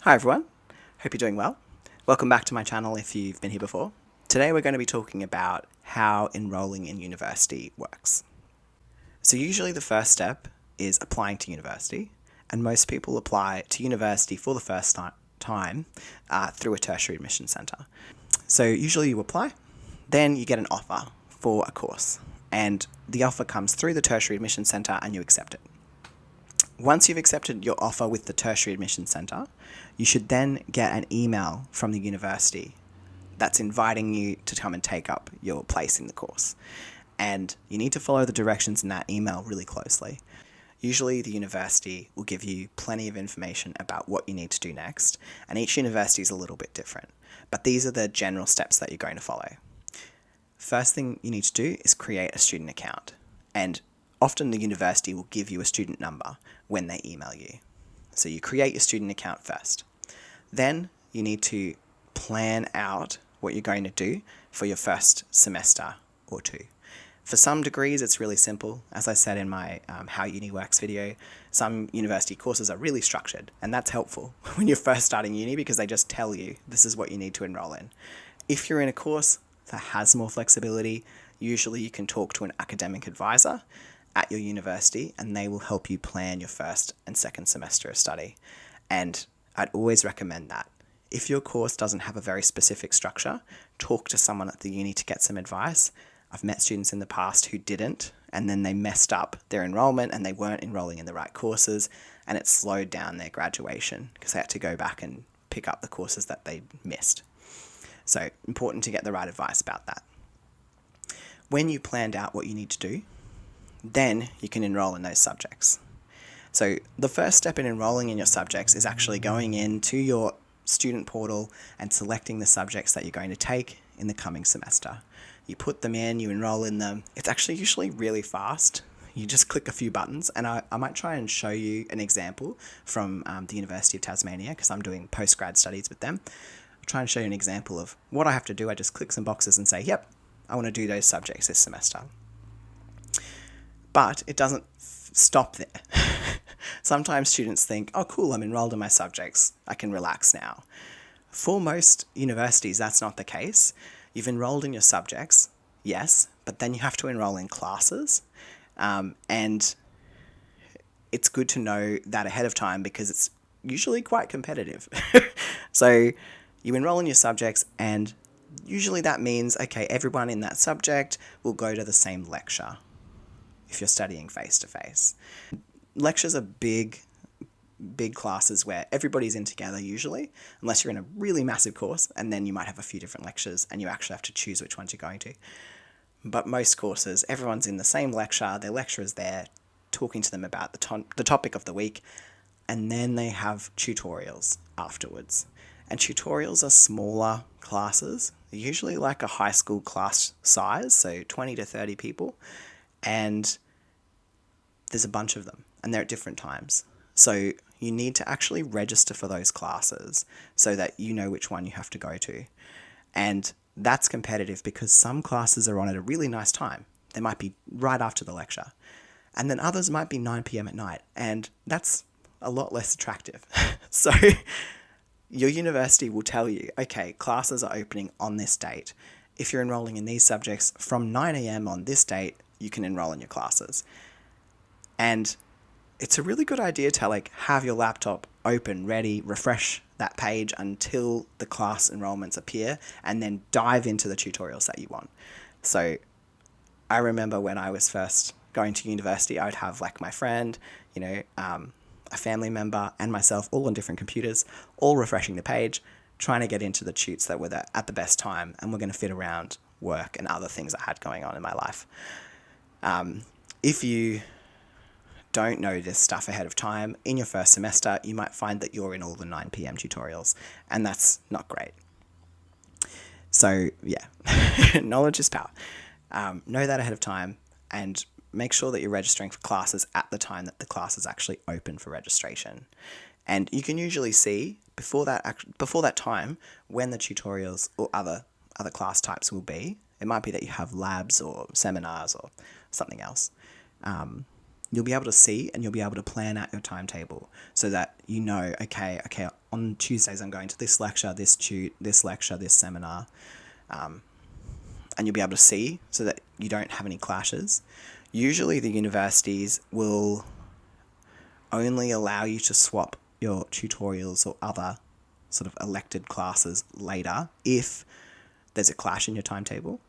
Hi everyone, hope you're doing well. Welcome back to my channel if you've been here before. Today we're going to be talking about how enrolling in university works. So usually the first step is applying to university, and most people apply to university for the first time through a tertiary admission centre. So usually you apply, then you get an offer for a course, and the offer comes through the tertiary admission centre and you accept it. Once you've accepted your offer with the tertiary admission centre, you should then get an email from the university that's inviting you to come and take up your place in the course. And you need to follow the directions in that email really closely. Usually the university will give you plenty of information about what you need to do next, and each university is a little bit different. But these are the general steps that you're going to follow. First thing you need to do is create a student account, and often the university will give you a student number when they email you. So you create your student account first. Then you need to plan out what you're going to do for your first semester or two. For some degrees, it's really simple. As I said in my How Uni Works video, some university courses are really structured, and that's helpful when you're first starting uni because they just tell you this is what you need to enroll in. If you're in a course that has more flexibility, usually you can talk to an academic advisor at your university and they will help you plan your first and second semester of study. And I'd always recommend that. If your course doesn't have a very specific structure, talk to someone at the uni to get some advice. I've met students in the past who didn't, and then they messed up their enrollment and they weren't enrolling in the right courses, and it slowed down their graduation because they had to go back and pick up the courses that they missed. So important to get the right advice about that. When you planned out what you need to do, then you can enroll in those subjects. So the first step in enrolling in your subjects is actually going into your student portal and selecting the subjects that you're going to take in the coming semester. You put them in, you enroll in them. It's actually usually really fast. You just click a few buttons, and I might try and show you an example from the University of Tasmania because I'm doing postgrad studies with them. I'll try and show you an example of what I have to do. I just click some boxes and say, yep, I want to do those subjects this semester. But it doesn't stop there. Sometimes students think, oh cool, I'm enrolled in my subjects, I can relax now. For most universities, that's not the case. You've enrolled in your subjects, yes, but then you have to enroll in classes. And it's good to know that ahead of time because it's usually quite competitive. So you enroll in your subjects, and usually that means, okay, everyone in that subject will go to the same lecture if you're studying face-to-face. Lectures are big classes where everybody's in together usually, unless you're in a really massive course, and then you might have a few different lectures and you actually have to choose which ones you're going to. But most courses, everyone's in the same lecture, their lecturer's there talking to them about the topic of the week, and then they have tutorials afterwards. And tutorials are smaller classes, usually like a high school class size, so 20 to 30 people, and there's a bunch of them, and they're at different times. So you need to actually register for those classes so that you know which one you have to go to. And that's competitive because some classes are on at a really nice time. They might be right after the lecture. And then others might be 9 p.m. at night, and that's a lot less attractive. So your university will tell you, okay, classes are opening on this date. If you're enrolling in these subjects from 9 a.m. on this date, you can enroll in your classes. And it's a really good idea to have your laptop open, ready, refresh that page until the class enrollments appear, and then dive into the tutorials that you want. So I remember when I was first going to university, I would have my friend, a family member and myself all on different computers, all refreshing the page, trying to get into the tutes that were there at the best time and were going to fit around work and other things I had going on in my life. If you don't know this stuff ahead of time, in your first semester, you might find that you're in all the 9 p.m. tutorials, and that's not great. So yeah, knowledge is power. Know that ahead of time, and make sure that you're registering for classes at the time that the class is actually open for registration. And you can usually see before that time when the tutorials or other class types will be. It might be that you have labs or seminars or something else. you'll be able to see and you'll be able to plan out your timetable so that you know, okay, on Tuesdays I'm going to this lecture, this lecture, this seminar, and you'll be able to see so that you don't have any clashes. Usually the universities will only allow you to swap your tutorials or other sort of elected classes later if there's a clash in your timetable,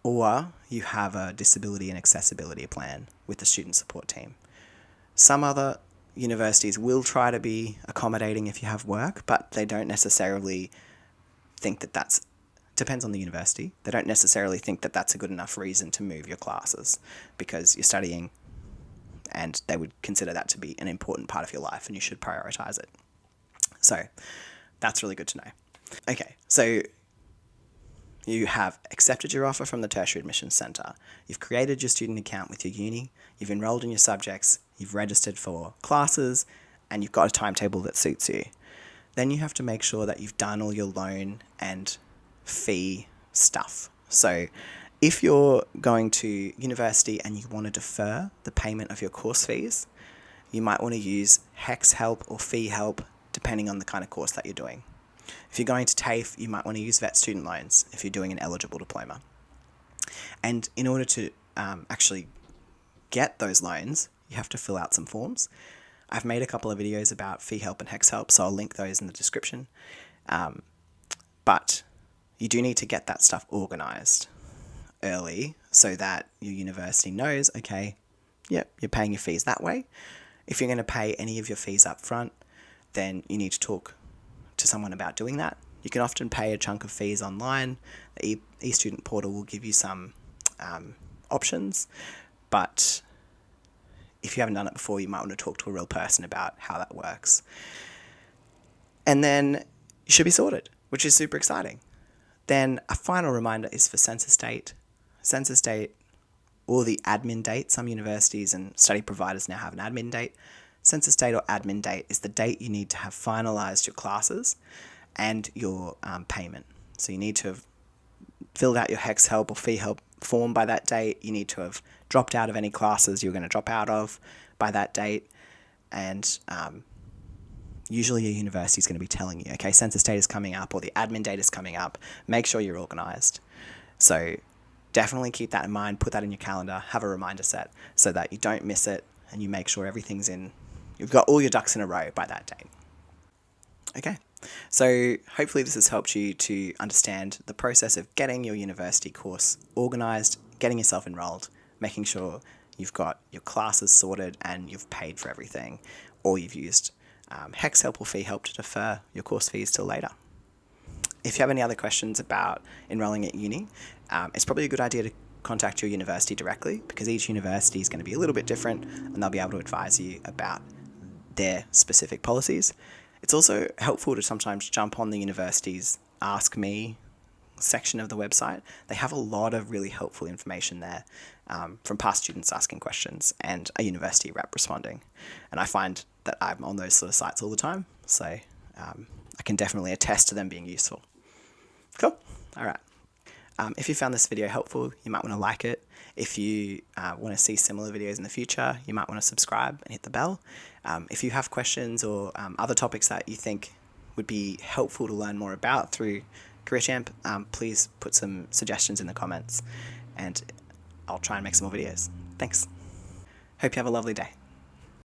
or you have a disability and accessibility plan with the student support team. Some other universities will try to be accommodating if you have work, but they don't necessarily think that that's, depends on the university, they don't necessarily think that that's a good enough reason to move your classes because you're studying, and they would consider that to be an important part of your life and you should prioritize it. So that's really good to know. Okay, so you have accepted your offer from the Tertiary Admissions Centre. You've created your student account with your uni. You've enrolled in your subjects. You've registered for classes, and you've got a timetable that suits you. Then you have to make sure that you've done all your loan and fee stuff. So if you're going to university and you want to defer the payment of your course fees, you might want to use HEX help or fee help, depending on the kind of course that you're doing. If you're going to TAFE, you might want to use VET student loans if you're doing an eligible diploma. And in order to actually get those loans, you have to fill out some forms. I've made a couple of videos about fee help and HEX help, so I'll link those in the description. But you do need to get that stuff organised early so that your university knows, okay, yep, you're paying your fees that way. If you're going to pay any of your fees up front, then you need to talk to someone about doing that. You can often pay a chunk of fees online. The eStudent portal will give you some options, but if you haven't done it before, you might want to talk to a real person about how that works. And then you should be sorted, which is super exciting. Then a final reminder is for census date. Census date, or the admin date. Some universities and study providers now have an admin date. Census date or admin date is the date you need to have finalised your classes and your payment. So you need to have filled out your HEX help or fee help form by that date. You need to have dropped out of any classes you're going to drop out of by that date. And usually your university is going to be telling you, okay, census date is coming up or the admin date is coming up. Make sure you're organised. So definitely keep that in mind, put that in your calendar, have a reminder set so that you don't miss it and you make sure everything's in, you've got all your ducks in a row by that date. Okay, so hopefully this has helped you to understand the process of getting your university course organised, getting yourself enrolled, making sure you've got your classes sorted and you've paid for everything, or you've used HEX help or fee help to defer your course fees till later. If you have any other questions about enrolling at uni, it's probably a good idea to contact your university directly because each university is going to be a little bit different and they'll be able to advise you about their specific policies. It's also helpful to sometimes jump on the university's Ask Me section of the website. They have a lot of really helpful information there from past students asking questions and a university rep responding. And I find that I'm on those sort of sites all the time, so I can definitely attest to them being useful. Cool. All right. If you found this video helpful, you might want to like it. If you want to see similar videos in the future, you might want to subscribe and hit the bell. If you have questions or other topics that you think would be helpful to learn more about through CareerChamp, please put some suggestions in the comments and I'll try and make some more videos. Thanks. Hope you have a lovely day.